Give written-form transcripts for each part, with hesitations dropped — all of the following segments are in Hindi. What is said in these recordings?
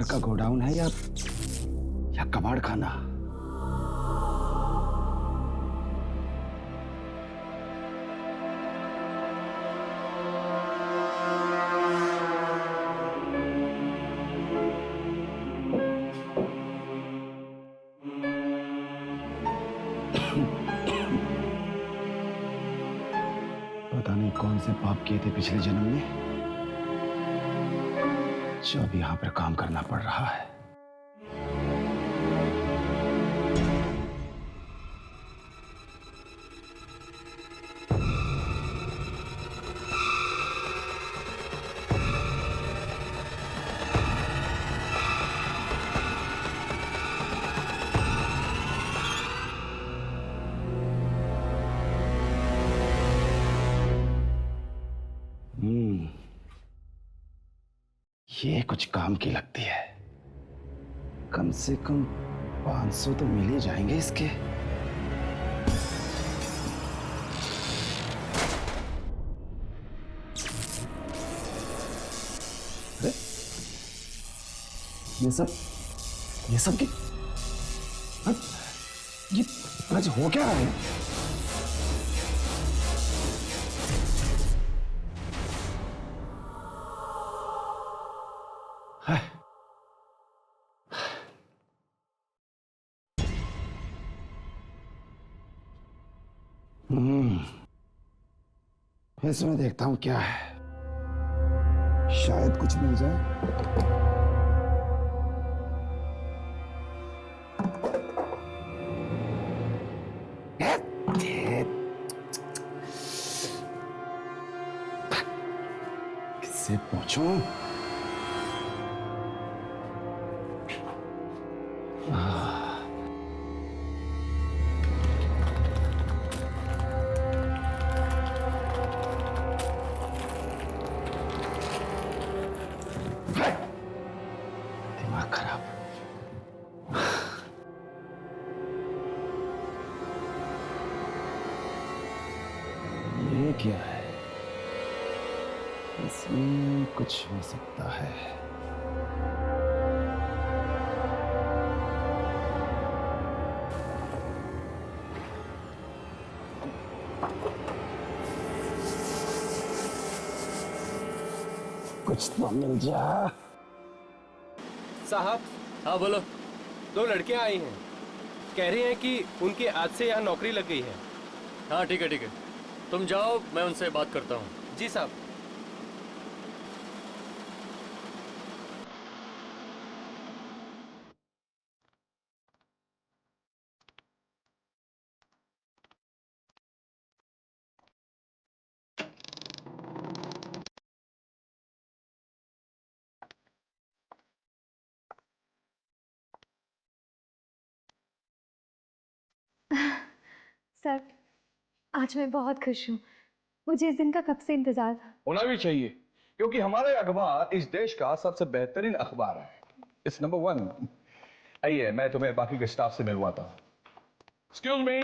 घर का गोडाउन है या कबाड़ खाना? पता नहीं कौन से पाप किए थे पिछले जन्म में, जो अब यहां पर काम करना पड़ रहा है। ये कुछ काम की लगती है। कम से कम 500 तो मिल ही जाएंगे इसके। अरे ये सब की ये आज हो क्या रहा है? इसमें देखता हूं क्या है, शायद कुछ मिल जाए। किससे पूछूं? दिमाग खराब। ये क्या है? इसमें कुछ हो सकता है। कुछ तो मिल जा। साहब। हाँ बोलो। 2 लड़कियां आई हैं, कह रही हैं कि उनकी आज से यहाँ नौकरी लग गई है। हाँ ठीक है, तुम जाओ, मैं उनसे बात करता हूँ। जी साहब। सर, आज मैं बहुत खुश हूँ। मुझे इस दिन का कब से इंतजार था। होना भी चाहिए, क्योंकि हमारा अखबार इस देश का सबसे बेहतरीन अखबार है। It's number 1। आइए, मैं तुम्हें बाकी के स्टाफ से मिलवाता हूँ। Excuse me.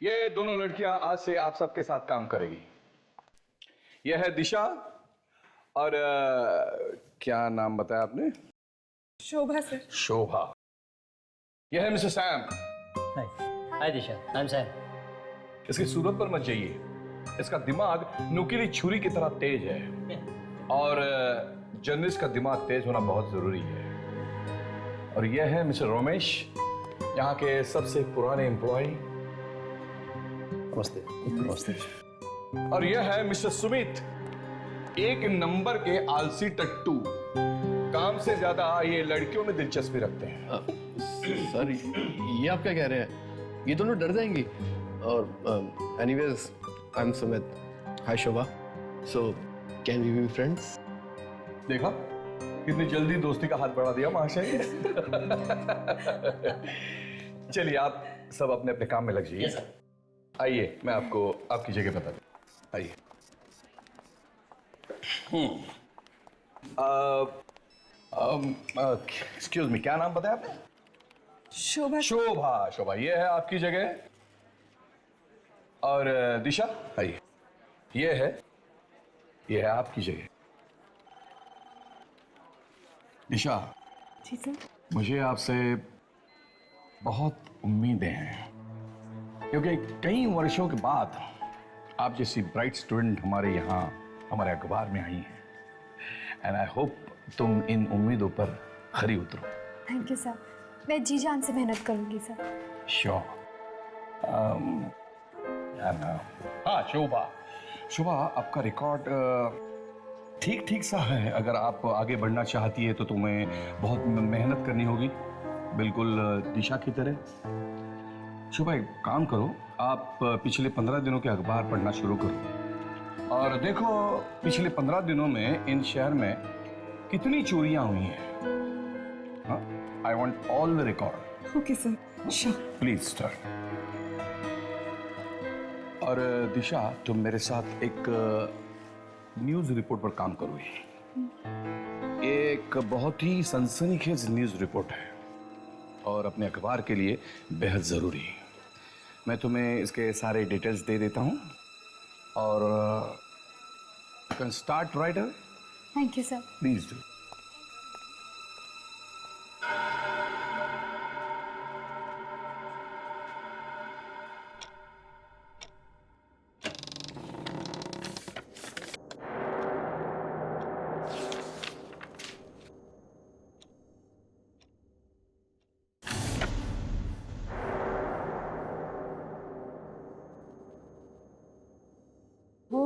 ये दोनों लड़कियां आज से आप सबके साथ काम करेगी। यह है दिशा और क्या नाम बताया आपने? शोभा सर। शोभा। यह है mister Sam. Hi Disha, I am Sam. इसकी सूरत पर मत जाइए, इसका दिमाग नुकीली छुरी की तरह तेज है और जर्नलिस्ट का दिमाग तेज होना बहुत जरूरी है। और यह है मिस्टर रोमेश, यहाँ के सबसे पुराने एम्प्लॉय। नमस्ते। नमस्ते। और यह है मिस्टर सुमित, 1 नंबर के आलसी टट्टू। काम से ज्यादा ये लड़कियों में दिलचस्पी रखते हैं। सर ये आप क्या कह रहे हैं? ये दोनों डर जाएंगी। और anyways I am Sumit. Hi Shobha. So can we be friends? देखा कितनी जल्दी दोस्ती का हाथ बढ़ा दिया महाशय। चलिए आप सब अपने अपने काम में लग जाइए। आइए मैं आपको आपकी जगह बता दूं। आइए। एक्सक्यूज मी, क्या नाम बताया आपने? शोभा। शोभा। शोभा, ये है आपकी जगह। और दिशा, आइए, ये है आपकी जगह। ईशा, जी सर। मुझे आपसे बहुत उम्मीदें हैं क्योंकि कई वर्षों के बाद आप जैसी ब्राइट स्टूडेंट हमारे यहाँ हमारे अखबार में आई हैं एंड आई होप तुम इन उम्मीदों पर खरी उतरो। थैंक यू सर, मैं जी जान से मेहनत करूंगी सर। श्योर। हाँ शोभा, शोभा आपका रिकॉर्ड ठीक ठीक सा है। अगर आप आगे बढ़ना चाहती है तो तुम्हें बहुत मेहनत करनी होगी, बिल्कुल दिशा की तरह। शोभा एक काम करो, आप पिछले 15 दिनों के अखबार पढ़ना शुरू करो और देखो पिछले 15 दिनों में इन शहर में कितनी चोरियां हुई हैं। I want all the record. Okay sir, sure. Please start. और दिशा, तुम मेरे साथ एक न्यूज रिपोर्ट पर काम करोगी। एक बहुत ही सनसनीखेज न्यूज रिपोर्ट है और अपने अखबार के लिए बेहद जरूरी है। मैं तुम्हें इसके सारे डिटेल्स दे देता हूं और you can start right away. Thank you sir. Please do. वो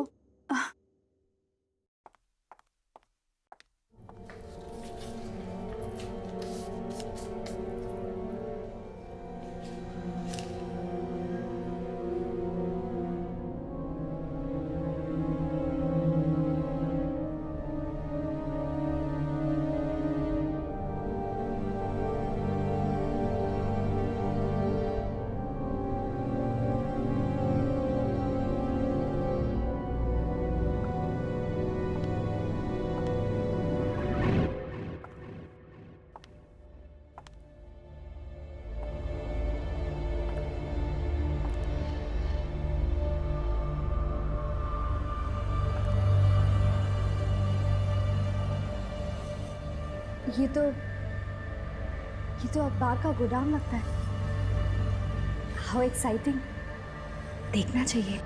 ये तो अखबार का गोदाम लगता है। हाउ एक्साइटिंग, देखना चाहिए।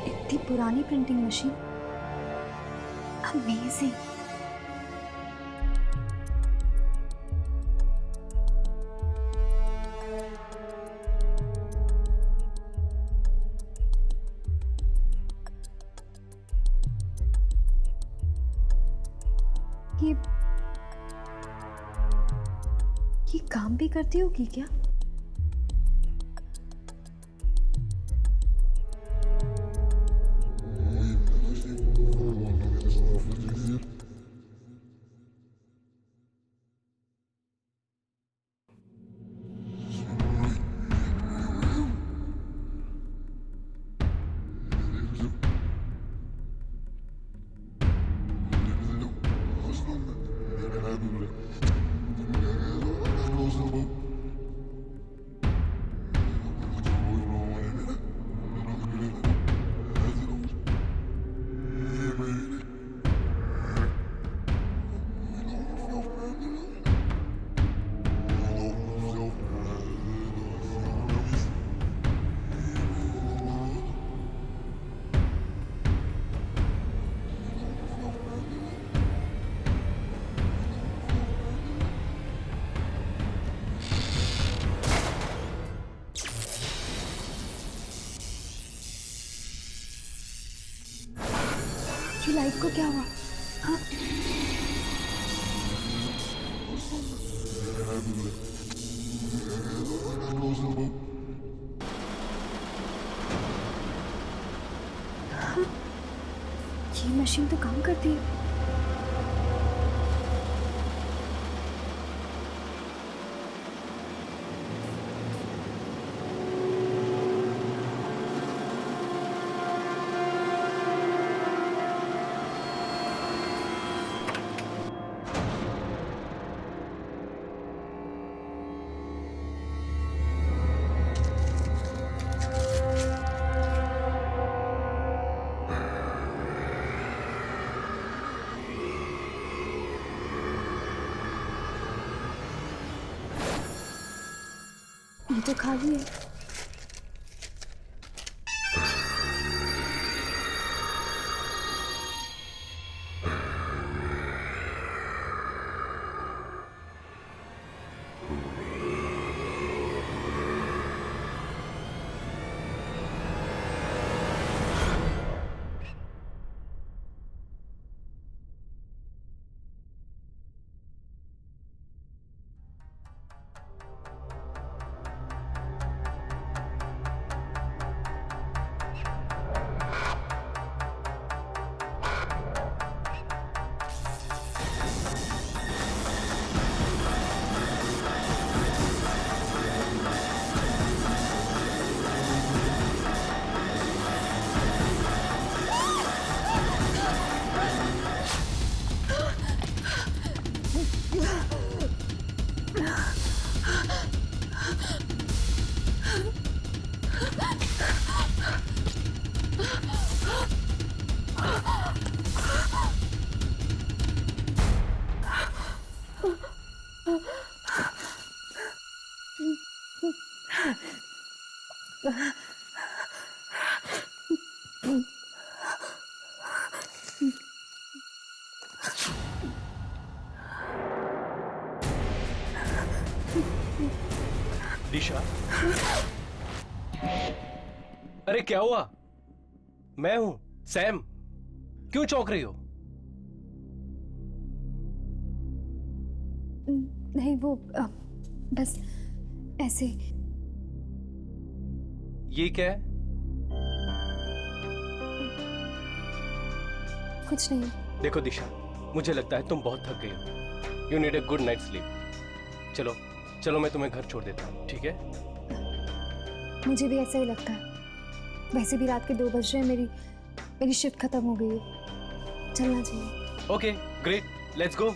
इतनी पुरानी प्रिंटिंग मशीन, अमेजिंग। ये काम भी करती होगी क्या? ये लाइट को क्या हुआ? हाँ? हाँ? ये मशीन तो काम करती है। ये तो खाली है। दिशा, अरे क्या हुआ? मैं हूं सैम। क्यों चौंक रही हो? नहीं वो बस ऐसे। ये क्या है? कुछ नहीं। देखो दिशा, मुझे लगता है तुम बहुत थक गई हो। You need a good night sleep. चलो चलो, मैं तुम्हें घर छोड़ देता हूँ, ठीक है? मुझे भी ऐसा ही लगता है। वैसे भी रात के 2 बज रहे हैं, मेरी शिफ्ट खत्म हो गई है, चलना चाहिए। Okay great, let's go.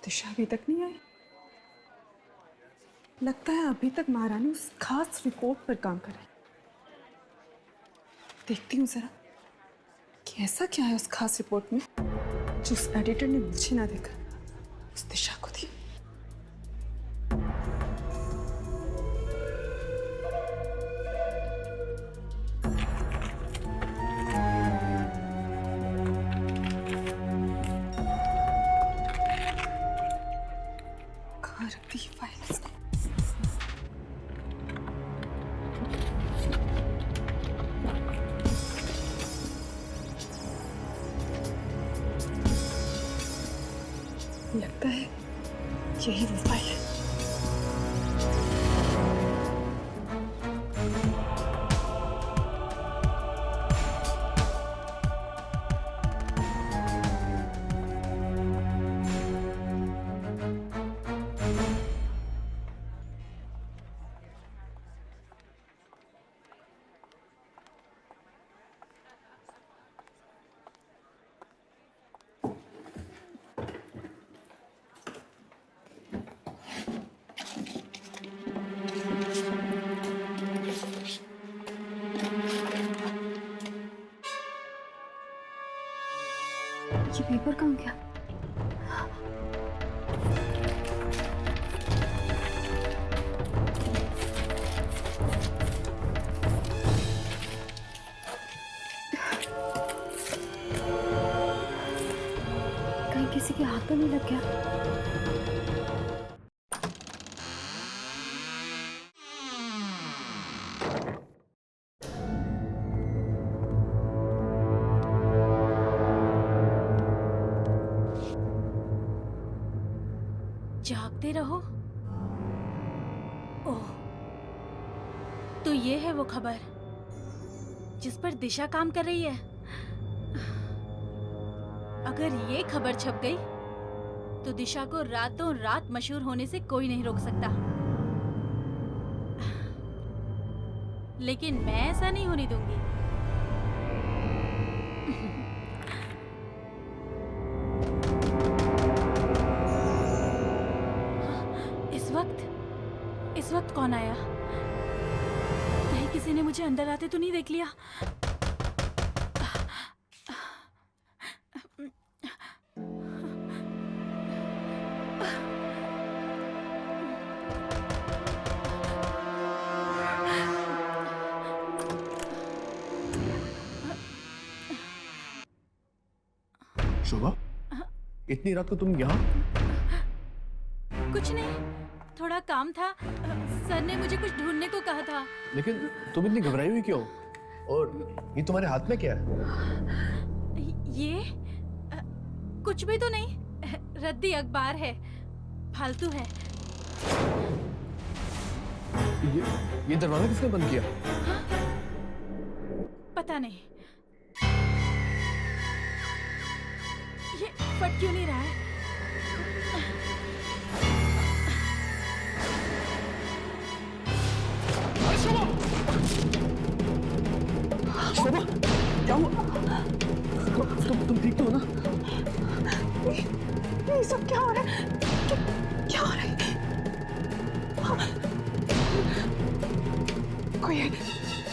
Disha अभी तक नहीं आई। लगता है अभी तक महारानी उस खास रिपोर्ट पर काम कर रही। देखती हूँ जरा कि ऐसा क्या है उस खास रिपोर्ट में जो उस एडिटर ने मुझे ना देखा, उस दिशा को दी। कहाँ रख दी फाइल इसने? लगता है यही वो फाइल है। ये पेपर कहाँ गया? कहीं किसी के हाथ तो नहीं लग गया? जागते रहो। ओह, तो ये है वो खबर जिस पर दिशा काम कर रही है। अगर ये खबर छप गई तो दिशा को रातों रात मशहूर होने से कोई नहीं रोक सकता। लेकिन मैं ऐसा नहीं होने दूंगी। इस वक्त कौन आया? कहीं किसी ने मुझे अंदर आते तो नहीं देख लिया? शोभा, इतनी रात को तुम यहाँ? कुछ नहीं, थोड़ा काम था। सर ने मुझे कुछ ढूंढने को कहा था। लेकिन तुम इतनी घबराई हुई क्यों? और ये तुम्हारे हाथ में क्या है? ये कुछ भी तो नहीं, रद्दी अखबार है, फालतू है। ये दरवाजा किसने बंद किया? पता नहीं, ये फट क्यों नहीं रहा है? शोभा, क्या हुआ? तुम ठीक तो हो ना? ये सब क्या हो रहा है? क्या हो रहा है? कोई है?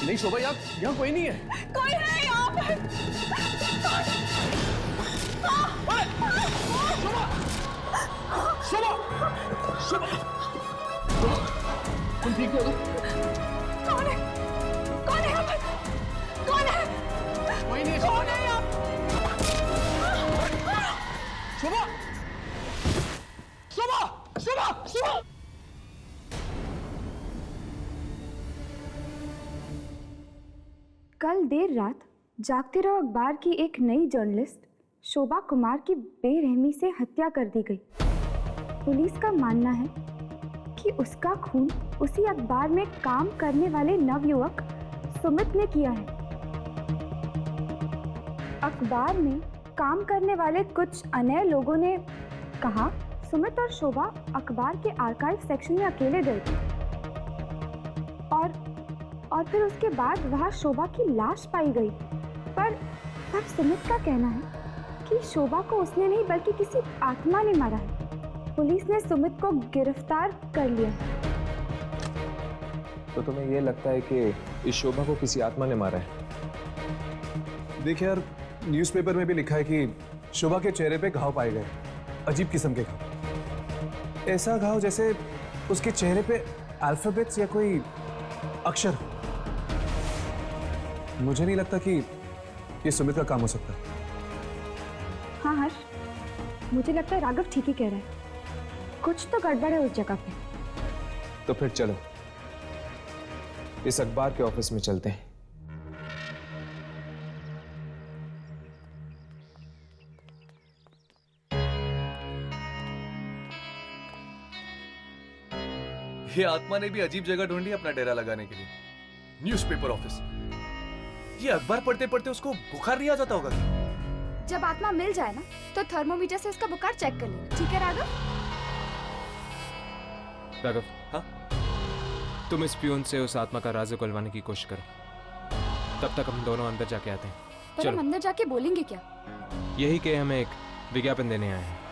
नहीं शोभा, यहाँ कोई नहीं है। कोई है यहाँ पर? शोभा, तुम ठीक हो ना? कौन है? कौन है यहाँ पर? कौन है? कोई नहीं है। कौन है यहाँ? शोभा, शोभा, शोभा, शोभा। कल देर रात जागते रहो अखबार की एक नई जर्नलिस्ट शोभा कुमार की बेरहमी से हत्या कर दी गई। पुलिस का मानना है कि उसका खून उसी अखबार में काम करने वाले नवयुवक सुमित ने किया है। अखबार में काम करने वाले कुछ अन्य लोगों ने कहा सुमित और शोभा अखबार के आर्काइव सेक्शन में अकेले गए थे और फिर उसके बाद वहां शोभा की लाश पाई गई। पर सुमित का कहना है कि शोभा को उसने नहीं बल्कि किसी आत्मा ने मारा है। पुलिस ने सुमित को गिरफ्तार कर लिया है। तो तुम्हें यह लगता है कि इस शोभा को किसी आत्मा ने मारा है? देखिए यार, न्यूज़पेपर में भी लिखा है कि शोभा के चेहरे पे घाव पाए गए, अजीब किस्म के घाव। ऐसा घाव जैसे उसके चेहरे पे अल्फाबेट्स या कोई अक्षर हो। मुझे नहीं लगता कि ये सुमित का काम हो सकता। हाँ हर्ष, मुझे लगता है राघव ठीक ही कह रहा है। कुछ तो गड़बड़ है उस जगह पे। तो फिर चलो इस अखबार के ऑफिस में चलते हैं। ये आत्मा ने भी अजीब जगह ढूंढी अपना डेरा लगाने के लिए। Newspaper office. ये अखबार पढ़ते पढ़ते उसको बुखार नहीं आ जाता होगा क्या? जब आत्मा मिल जाए ना तो थर्मोमीटर से उसका बुखार चेक कर लेना, ठीक है राघव? राघव, हाँ? तुम इस पियून से उस आत्मा का राज उगलवाने की कोशिश करो। तब तक हम दोनों अंदर जाके आते हैं। पर हम अंदर जाके बोलेंगे क्या? यही कि हमें एक विज्ञापन देने आए हैं।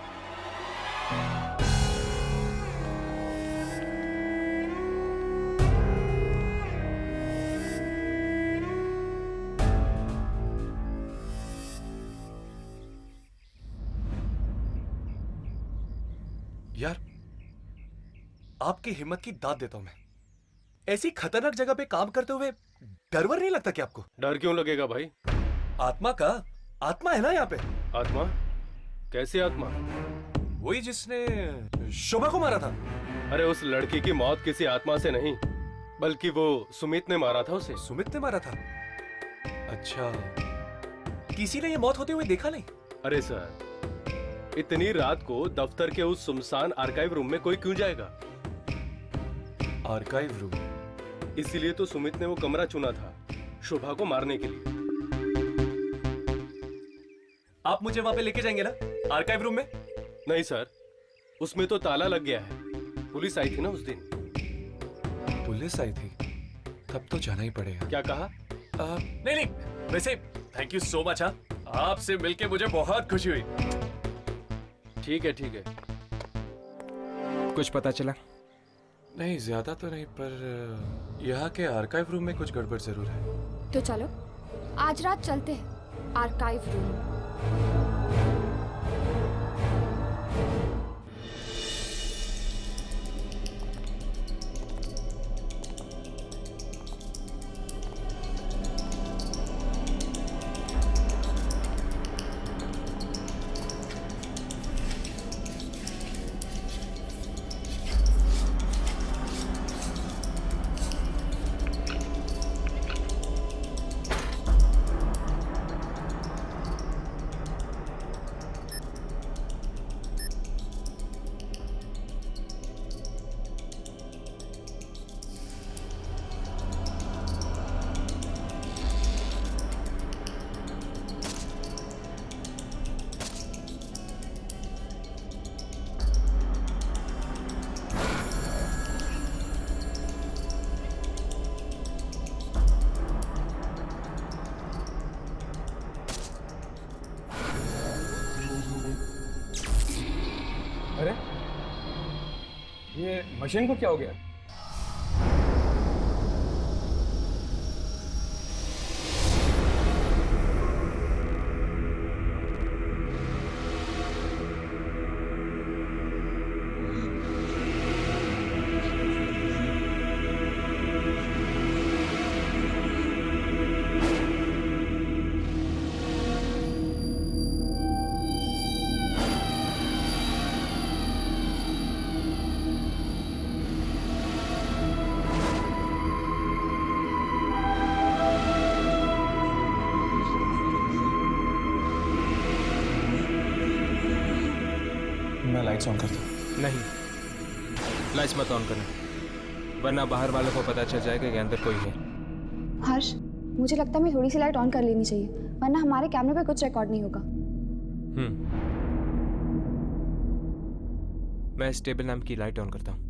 यार, आपकी हिम्मत की दाद देता हूं मैं। ऐसी खतरनाक जगह पे काम करते हुए डर वर नहीं लगता क्या आपको? डर क्यों लगेगा भाई? आत्मा का आत्मा है ना यहाँ पे। आत्मा? कैसी आत्मा? वही जिसने शोभा को मारा था। अरे उस लड़की की मौत किसी आत्मा से नहीं, बल्कि वो सुमित ने मारा था उसे। सुमित ने मारा था? अच्छा, किसी ने ये मौत होते हुए देखा नहीं? अरे सर, इतनी रात को दफ्तर के उस सुनसान आर्काइव रूम में कोई क्यों जाएगा? Archive room? इसीलिए तो सुमित ने वो कमरा चुना था। शोभा को मारने के लिए। आप मुझे वहां पे लेके जाएंगे ना, आर्काइव रूम में? नहीं सर, उसमें तो ताला लग गया है। पुलिस आई थी ना उस दिन। पुलिस आई थी? तब तो जाना ही पड़ेगा। क्या कहा? नहीं नहीं, वैसे थैंक यू सो मच। हाँ, आपसे मिलके मुझे बहुत खुशी हुई। ठीक है ठीक है। कुछ पता चला? नहीं, ज्यादा तो नहीं, पर यहाँ के आर्काइव रूम में कुछ गड़बड़ जरूर है। तो चलो आज रात चलते हैं आर्काइव रूम। अरे ये मशीन को क्या हो गया? मैं लाइट्स ऑन करता हूँ। नहीं, लाइट्स मत ऑन करना, वरना बाहर वालों को पता चल जाएगा कि अंदर कोई है। हर्ष, मुझे लगता है मैं थोड़ी सी लाइट ऑन कर लेनी चाहिए, वरना हमारे कैमरे पे कुछ रिकॉर्ड नहीं होगा। मैं इस टेबल लैंप की लाइट ऑन करता हूँ।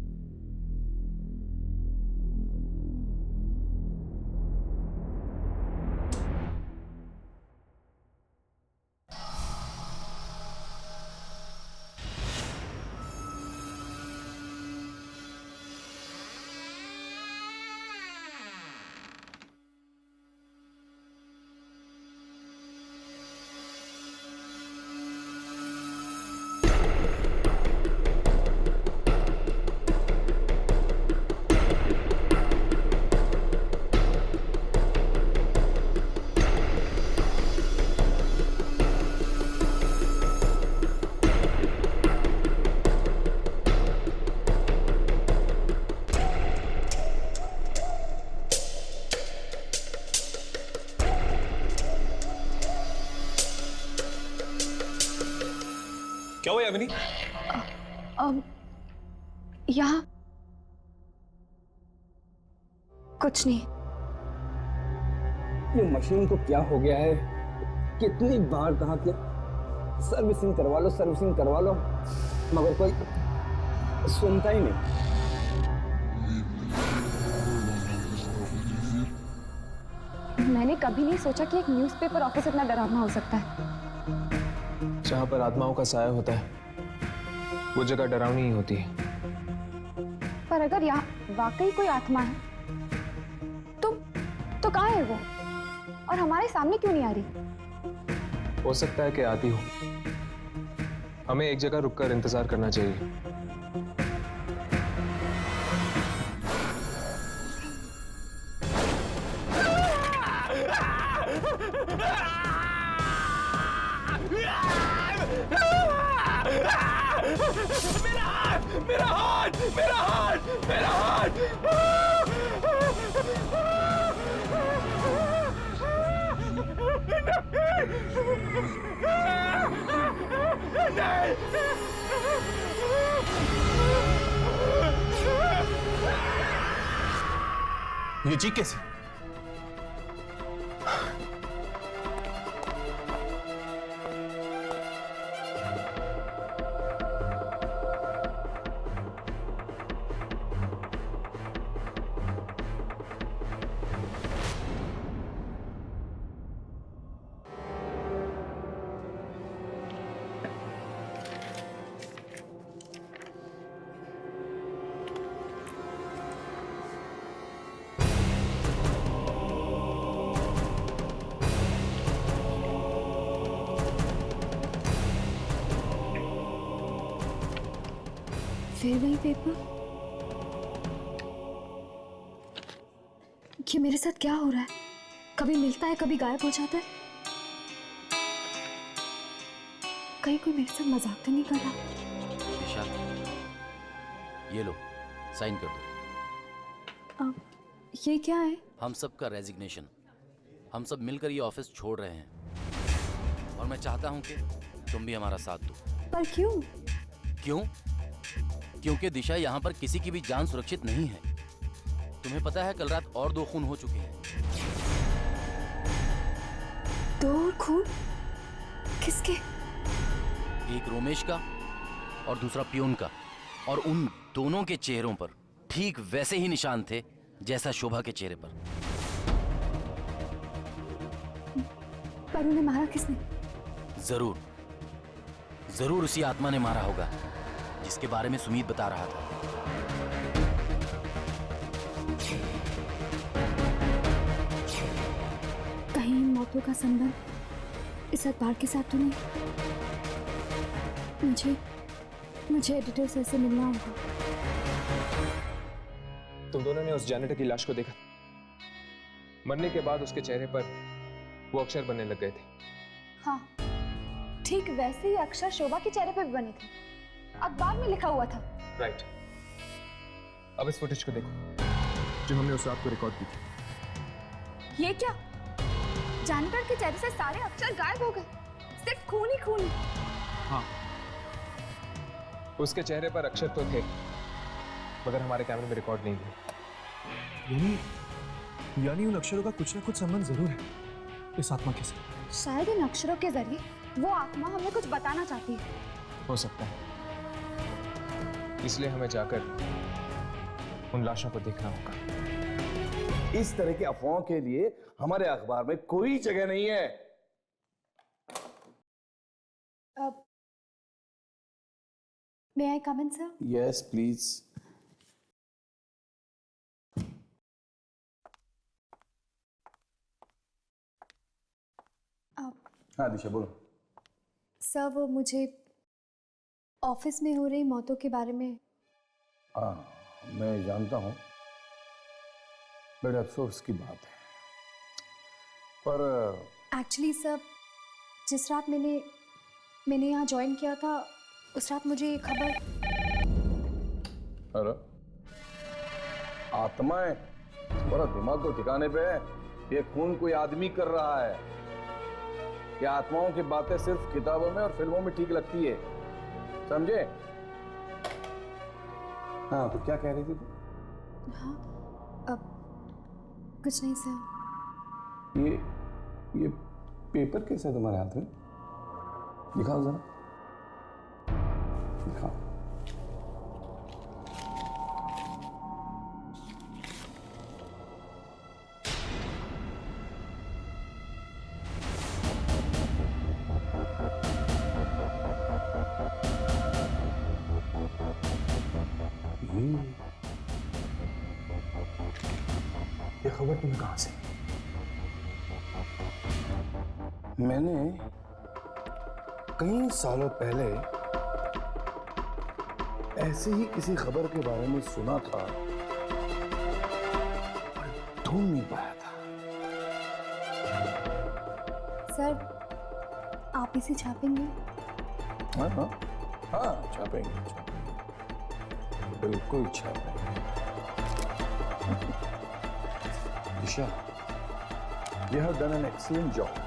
क्या हुआ यामिनी? यहाँ कुछ नहीं। ये मशीन को क्या हो गया है? कितनी बार कहा कि सर्विसिंग करवा लो, सर्विसिंग करवा लो, मगर कोई सुनता ही नहीं। मैंने कभी नहीं सोचा कि एक न्यूज़पेपर ऑफिस इतना डरावना हो सकता है। जहाँ पर आत्माओं का साया होता है वो जगह डरावनी ही होती है। पर अगर यहाँ वाकई कोई आत्मा है तो कहाँ है वो, और हमारे सामने क्यों नहीं आ रही? हो सकता है कि आती हो। हमें एक जगह रुककर इंतजार करना चाहिए। मेरा हाथ, मेरा हाथ, मेरा हाथ! ये जी कैसे? फिर वही पेपर। ये मेरे साथ क्या हो रहा है? कभी मिलता है, कभी गायब हो जाता है। कहीं कोई मेरे साथ मजाक तो नहीं कर रहा? दिशा, ये लो, साइन कर दो। ये क्या है? हम सब का रेजिग्नेशन। हम सब मिलकर ये ऑफिस छोड़ रहे हैं और मैं चाहता हूं कि तुम भी हमारा साथ दो। पर क्यों? क्यों? क्योंकि दिशा, यहाँ पर किसी की भी जान सुरक्षित नहीं है। तुम्हें पता है कल रात और 2 खून हो चुके हैं। 2 खून? किसके? एक रोमेश का और दूसरा पियून का, और उन दोनों के चेहरों पर ठीक वैसे ही निशान थे जैसा शोभा के चेहरे पर। पर उन्हें मारा किसने? जरूर जरूर उसी आत्मा ने मारा होगा जिसके बारे में सुमीत बता रहा था। कहीं इन मौतों का संबंध इस अखबार के साथ तो नहीं? मुझे एडिटर सर से मिलना होगा। तुम दोनों ने उस जैनेटर की लाश को देखा? मरने के बाद उसके चेहरे पर वो अक्षर बनने लग गए थे। हाँ, ठीक वैसे ही अक्षर शोभा के चेहरे पे भी बने थे। अखबार में लिखा हुआ था। राइट। अब इस फुटेज को देखो जो हमने उस रात को रिकॉर्ड की थी। ये क्या? जानवर के चेहरे से सारे अक्षर गायब हो गए, सिर्फ खून ही खून। हाँ, उसके चेहरे पर अक्षर तो थे मगर हमारे कैमरे में रिकॉर्ड नहीं हुए। यानी उन अक्षरों का कुछ ना कुछ संबंध जरूर है इस आत्मा के साथ। शायद इन अक्षरों के जरिए वो आत्मा हमें कुछ बताना चाहती है। हो सकता है, इसलिए हमें जाकर उन लाशों को देखना होगा। इस तरह की अफवाहों के लिए हमारे अखबार में कोई जगह नहीं है। May I come in, sir? Yes please. हाँ दिशा बोलो। सर, वो मुझे ऑफिस में हो रही मौतों के बारे में। हाँ मैं जानता हूँ, बड़े अफसोस की बात है। पर एक्चुअली सर, जिस रात मैंने यहाँ ज्वाइन किया था उस रात मुझे ये खबर। अरे आत्माएं, थोड़ा दिमाग तो ठिकाने पे है। ये खून कोई आदमी कर रहा है। ये आत्माओं की बातें सिर्फ किताबों में और फिल्मों में ठीक लगती है, समझे? हाँ तो क्या कह रही थी तू? हाँ, अब कुछ नहीं सर। ये पेपर कैसे है तुम्हारे हाथ में? दिखाओ जरा, दिखाओ। ये खबर तुम्हें कहां से? मैंने कई सालों पहले ऐसे ही किसी खबर के बारे में सुना था और ढूंढ नहीं पाया था। सर, आप इसे छापेंगे? हाँ हाँ हाँ, छापेंगे, बिल्कुल छापेंगे। दिशा, you have done an excellent job.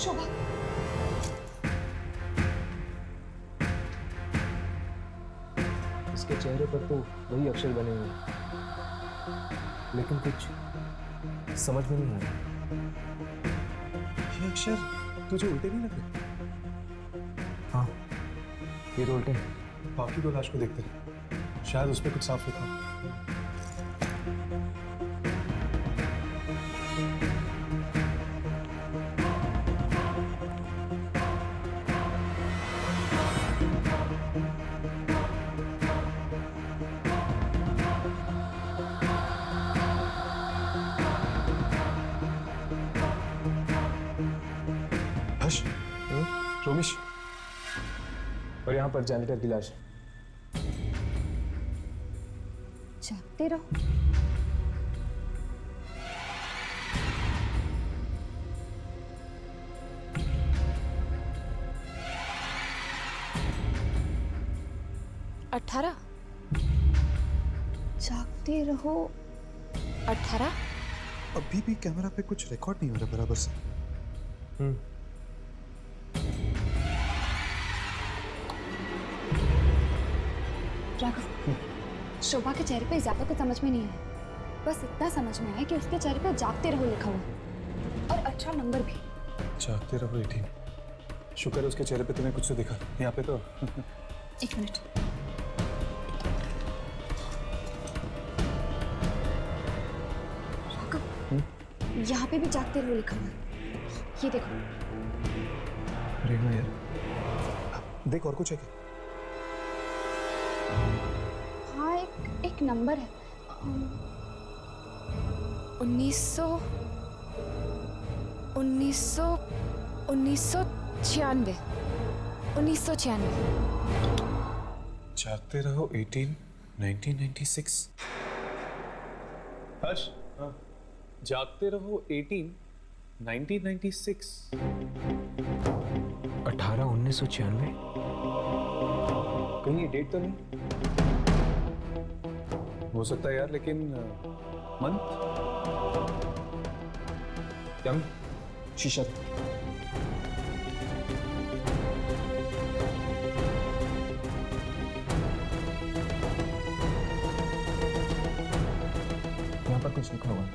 शोभा, इसके चेहरे पर तो वही अक्षर बने हुए हैं, लेकिन कुछ समझ में नहीं आ रहा। ये अक्षर तुझे उल्टे नहीं लग रहे? हाँ, ये तो उल्टे हैं। बाकी दो लाश को देखते हैं, शायद उस पर कुछ साफ लिखा हो। हर्ष, रोमिश, और यहाँ पर जैनिटर की लाश है। जागते रहो। अठारह, जागते रहो। 18। अभी भी कैमरा पे कुछ रिकॉर्ड नहीं हो रहा बराबर से। राघव, शोभा के चेहरे पे ज्यादा कुछ समझ में नहीं आया। बस इतना समझ में आया कि उसके चेहरे पे जागते रहो लिखा हुआ और 18 नंबर भी। जागते रहो 18। शुक्र है उसके चेहरे पे तुम्हें कुछ तो दिखा। यहाँ पे तो एक मिनट। राघव, यहाँ पे भी जागते रहो लिखा हुआ है। ये देखो। रेखा यार, देख और कुछ है क्या? हाँ, एक नंबर है। 1996। जागते रहो 18, 1996। हर्ष, जागते रहो 18, 1996। 18 1996। कहीं ये डेट तो नहीं? हो सकता है यार, लेकिन मंथ क्या? शीशा। यहाँ पर कुछ लिखा हुआ है।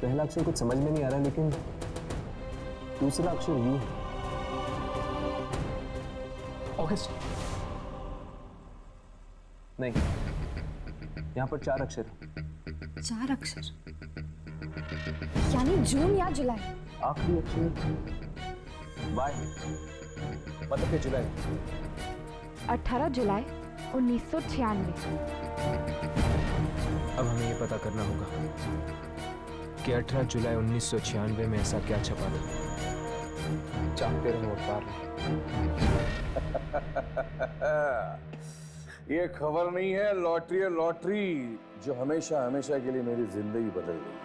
पहला अक्षर कुछ समझ में नहीं आ रहा, लेकिन दूसरा अक्षर यू है। ऑगस्ट नहीं, यहाँ पर 4 अक्षर है। 4 अक्षर यानी जून या जुलाई। आखिरी अक्षर वाई, मतलब कि जुलाई। 18 जुलाई 1996। अब हमें ये पता करना होगा कि 18 जुलाई 1996 में ऐसा क्या छपा था। जागते रहो अवतार। ये खबर नहीं है, लॉटरी है, लॉटरी जो हमेशा हमेशा के लिए मेरी जिंदगी बदल गई।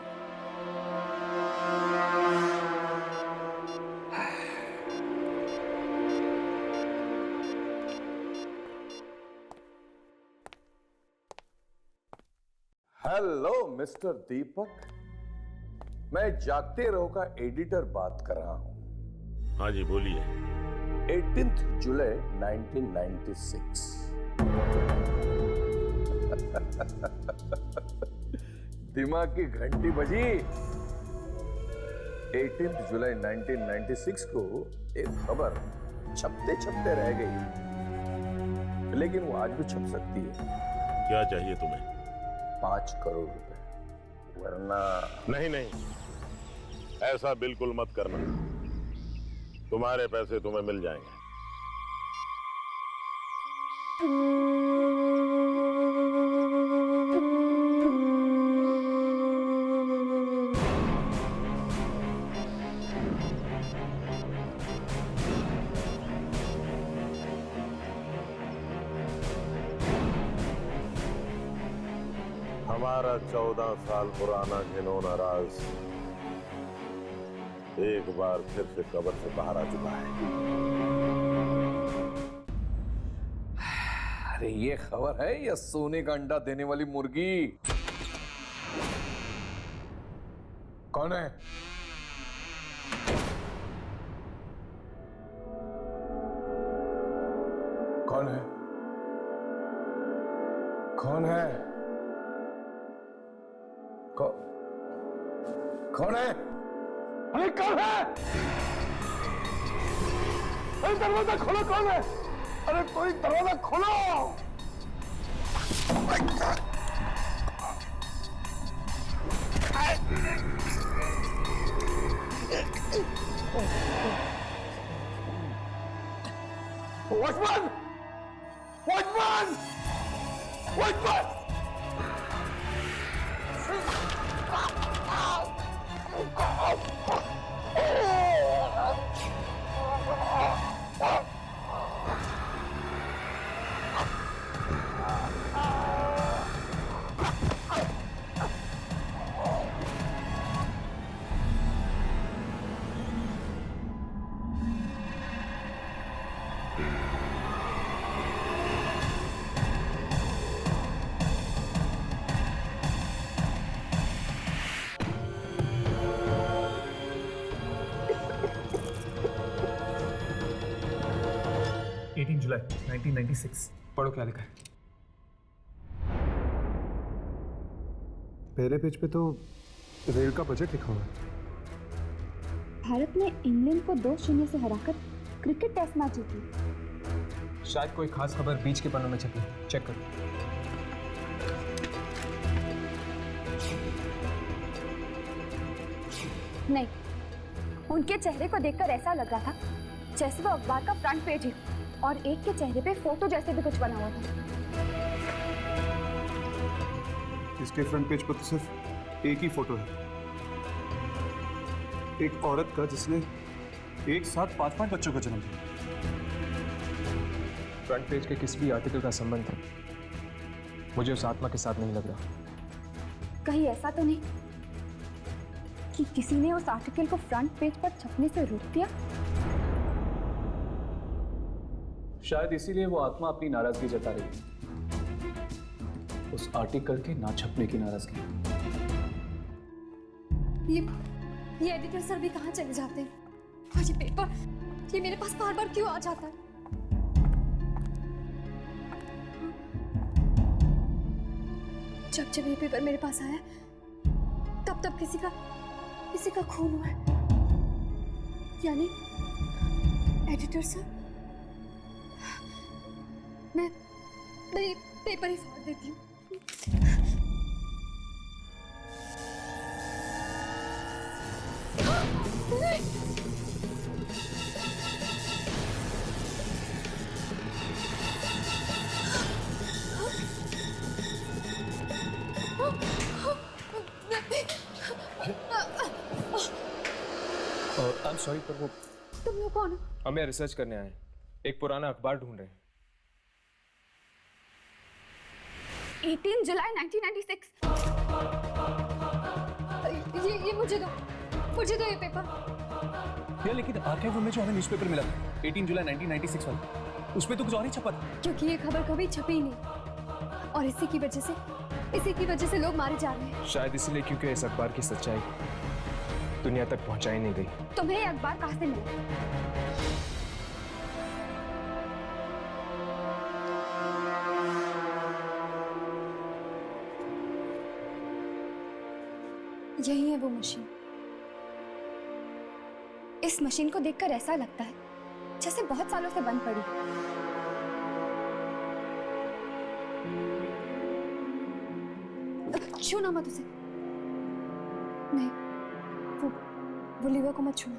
हेलो मिस्टर दीपक, मैं जागते रहो का एडिटर बात कर रहा हूं। हाँ जी बोलिए। 18 जुलाई 1996। दिमाग की घंटी बजी। 18 जुलाई 1996 को एक खबर छपते छपते रह गई, लेकिन वो आज भी छप सकती है। क्या चाहिए तुम्हें? 5 करोड़ रुपए, वरना नहीं नहीं, ऐसा बिल्कुल मत करना। तुम्हारे पैसे तुम्हें मिल जाएंगे। हमारा 14 साल पुराना घिनौना राज एक बार फिर से कब्र से बाहर आ चुका है। अरे ये खबर है या सोने का अंडा देने वाली मुर्गी? कौन है? कौन है? कौन है? कौन है? अरे कौन है? अरे दरवाजा खोलो, कौन है? अरे कोई दरवाजा खोलो! Watchman! Watchman! Watchman! जुलाई 1996। पढ़ो क्या लिखा है। पहले पेज पे तो रेल का बजट लिखा हुआ है। भारत ने इंग्लैंड को 2-0 से हराकर क्रिकेट टेस्ट मैच जीती। शायद कोई खास खबर बीच के पन्नों में छपी, चेक करो। नहीं, उनके चेहरे को देखकर ऐसा लग रहा था जैसे वो अखबार का फ्रंट पेज ही, और एक के चेहरे पे फोटो जैसे भी कुछ बना हुआ था। इसके फ्रंट पेज पर तो सिर्फ एक ही फोटो है, एक औरत का जिसने एक साथ 5-5 बच्चों का जन्म दिया। फ्रंट पेज के किसी भी आर्टिकल का संबंध मुझे उस आत्मा के साथ नहीं लग रहा। कहीं ऐसा तो नहीं कि किसी ने उस आर्टिकल को फ्रंट पेज पर छपने से रोक दिया? शायद इसीलिए वो आत्मा अपनी नाराजगी जता रही है, उस आर्टिकल के ना छपने की नाराजगी। ये एडिटर सर भी कहाँ चले जाते हैं? और ये पेपर, ये मेरे पास बार बार क्यों आ जाता है? जब जब ये पेपर मेरे पास आया तब तब किसी का खून हुआ है। यानी एडिटर सर, मैं ये पेपर ही फाड़ देती हूँ। आई एम सॉरी, पर वो तुम लोग कौन हो? हमें रिसर्च करने आए हैं, एक पुराना अखबार ढूंढ रहे हैं। 18 जुलाई 1996। ये मुझे दो ये पेपर। यार लेकिन आर्काइव रूम में जो हमें न्यूज़पेपर मिला था 18 जुलाई 1996 वाला, उसमें तो कुछ और ही छपा था। क्योंकि ये खबर कभी छपी ही नहीं, और इसी की वजह से लोग मारे जा रहे हैं। शायद इसलिए क्योंकि इस अखबार की सच्चाई दुनिया तक पहुंचाई नहीं गई। तुम्हें ये अखबार कहाँ से मिला? यही है वो मशीन। इस मशीन को देखकर ऐसा लगता है जैसे बहुत सालों से बंद पड़ी। छूना मत उसे। नहीं, वो लीवर को मत छूना।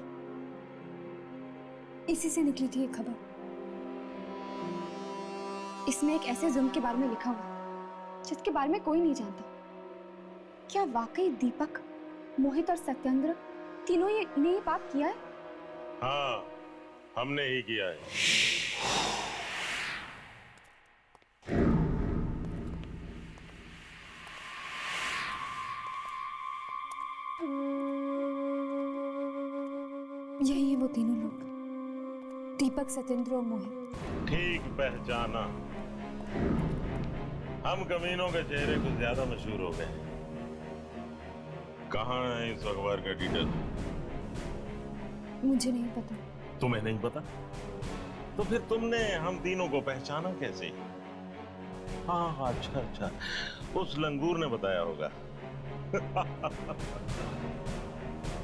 इसी से निकली थी ये खबर। इसमें एक ऐसे जुर्म के बारे में लिखा हुआ जिसके बारे में कोई नहीं जानता। क्या वाकई दीपक, मोहित और सत्येंद्र तीनों ने ये पाप किया है? हाँ, हमने ही किया है। यही है वो तीनों लोग, दीपक, सत्येंद्र और मोहित। ठीक पहचाना। हम कमीनों के चेहरे कुछ ज्यादा मशहूर हो गए। कहाँ है इस अखबार का डिटेल? मुझे नहीं पता। तुम्हें नहीं पता? तो फिर तुमने हम तीनों को पहचाना कैसे? हाँ हाँ, अच्छा अच्छा, उस लंगूर ने बताया होगा।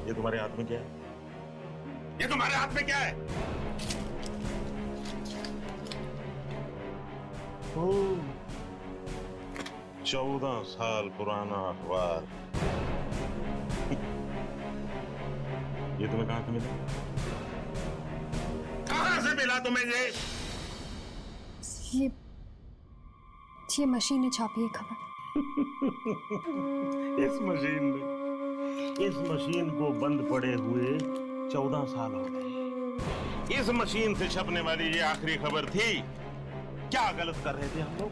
ये तुम्हारे हाथ में क्या है? ये तुम्हारे हाथ में क्या है? ओह, 14 साल पुराना अखबार। ये तुम्हें कहां से मिला? कहां से मिला तुम्हें ये? ये मशीन ने छापी है खबर। इस मशीन को बंद पड़े हुए 14 साल हो गए। इस मशीन से छपने वाली ये आखिरी खबर थी। क्या गलत कर रहे थे हम लोग?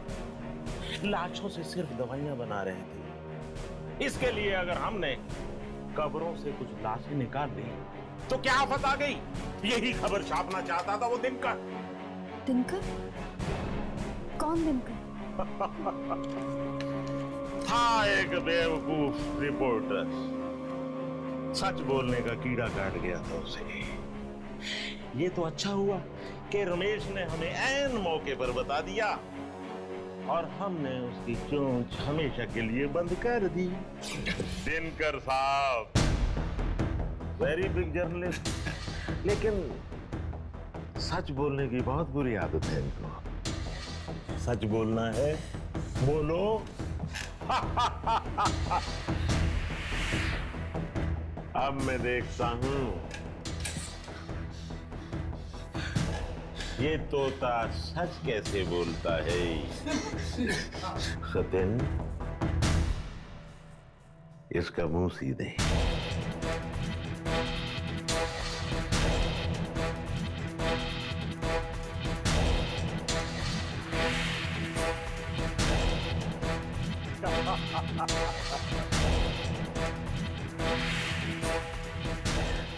लाशों से सिर्फ दवाइयां बना रहे थे। इसके लिए अगर हमने कब्रों से कुछ लाशें निकाल ली तो क्या आफत आ गई? यही खबर छापना चाहता था वो दिनकर। दिनकर? कौन दिनकर? था एक बेवकूफ रिपोर्टर। सच बोलने का कीड़ा काट गया था उसे। ये तो अच्छा हुआ कि रमेश ने हमें ऐन मौके पर बता दिया और हमने उसकी चोंच हमेशा के लिए बंद कर दी। दिनकर साहब वेरी बिग जर्नलिस्ट, लेकिन सच बोलने की बहुत बुरी आदत है इनको। सच बोलना है, बोलो। अब मैं देखता हूं ये तोता सच कैसे बोलता है। सत्यन, इसका मुंह सीधे।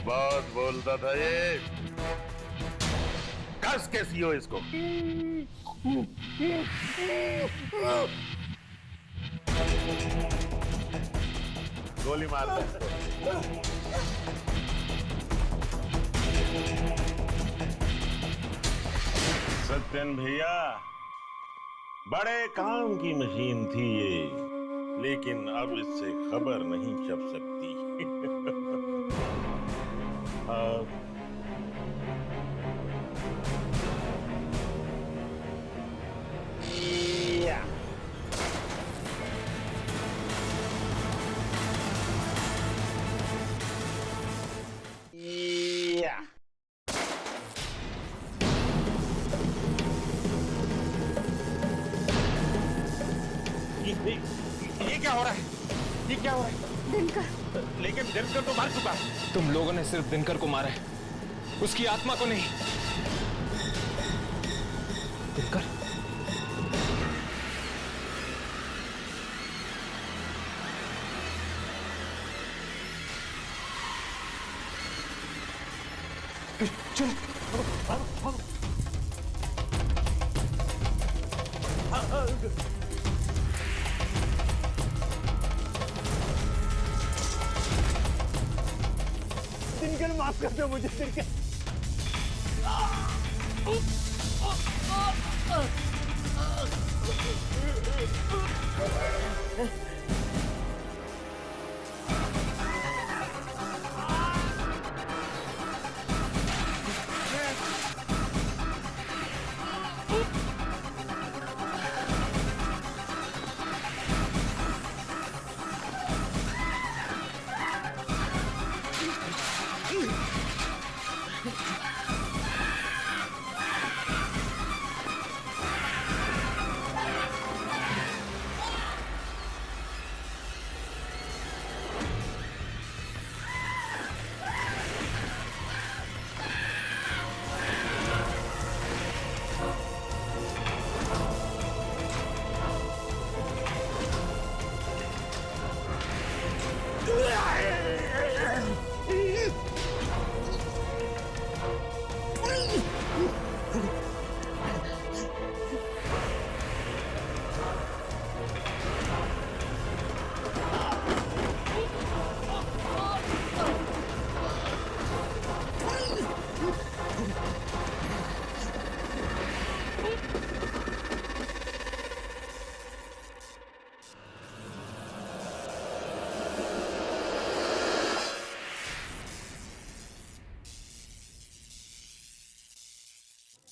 बहुत बोलता था ये। कस के सीओ इसको। गोली मार दे। सत्यन भैया, बड़े काम की मशीन थी ये, लेकिन अब इससे खबर नहीं छप सकती। ये क्या हो रहा है? ये क्या हो रहा है? दिनकर। लेकिन दिनकर तो मर चुका है। तुम लोगों ने सिर्फ दिनकर को मारा है, उसकी आत्मा को नहीं। दिनकर, चलो दिनकर, माफ कर दो मुझे दिनकर।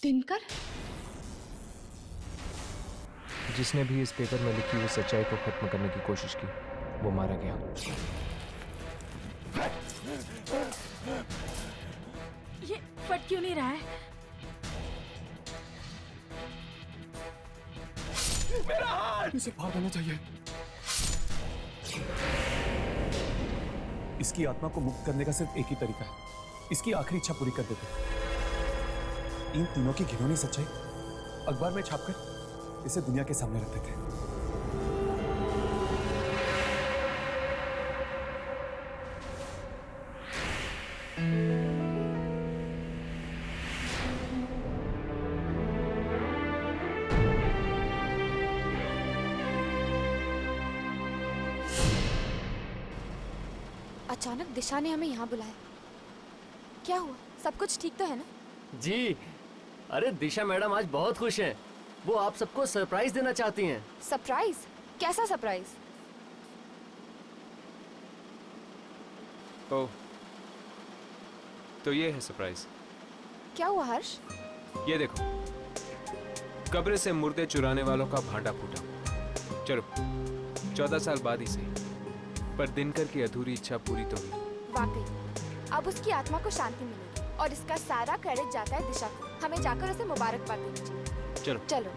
दिनकर? जिसने भी इस पेपर में लिखी हुई सच्चाई को खत्म करने की कोशिश की वो मारा गया। ये फट क्यों नहीं रहा है? मेरा हाथ! इसे भाग जाना चाहिए। इसकी आत्मा को मुक्त करने का सिर्फ एक ही तरीका है, इसकी आखिरी इच्छा पूरी कर देते। इन तीनों की घिनौनी सच्चाई अखबार में छापकर इसे दुनिया के सामने रख देते। अचानक दिशा ने हमें यहाँ बुलाया। क्या हुआ? सब कुछ ठीक तो है ना? जी, अरे दिशा मैडम आज बहुत खुश हैं। वो आप सबको सरप्राइज देना चाहती हैं। सरप्राइज? कैसा सरप्राइज? ओह, तो ये है सरप्राइज। क्या हुआ हर्ष? ये देखो, कब्र से मुर्दे चुराने वालों का भांडा फूटा। चलो 14 साल बाद ही सही, पर दिनकर की अधूरी इच्छा पूरी तो हुई। वाकई अब उसकी आत्मा को शांति मिलेगी और इसका सारा क्रेडिट जाता है दिशा को। हमें जाकर उसे मुबारकबाद देनी चाहिए। चलो चलो।